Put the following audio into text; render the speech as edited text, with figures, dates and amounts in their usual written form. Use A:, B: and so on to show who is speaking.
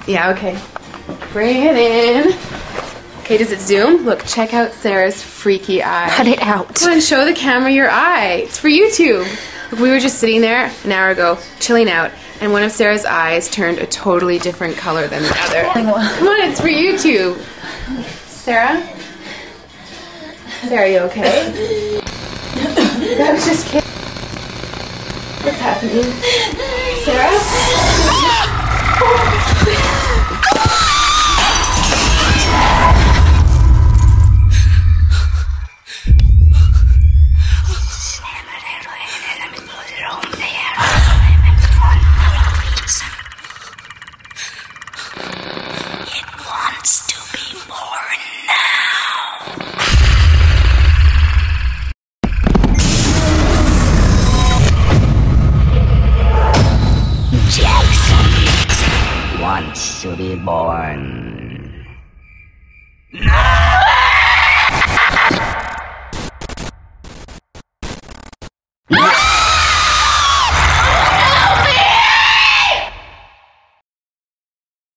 A: Yeah, okay. Bring it in. Okay, does it zoom? Look, check out Sarah's freaky eye.
B: Cut it out.
A: Come on, show the camera your eye. It's for YouTube. Look, we were just sitting there an hour ago, chilling out, and one of Sarah's eyes turned a totally different color than the other. Come on, it's for YouTube. Sarah? Sarah, are you okay? That was just kidding. What's happening? Sarah?
C: Wants to be born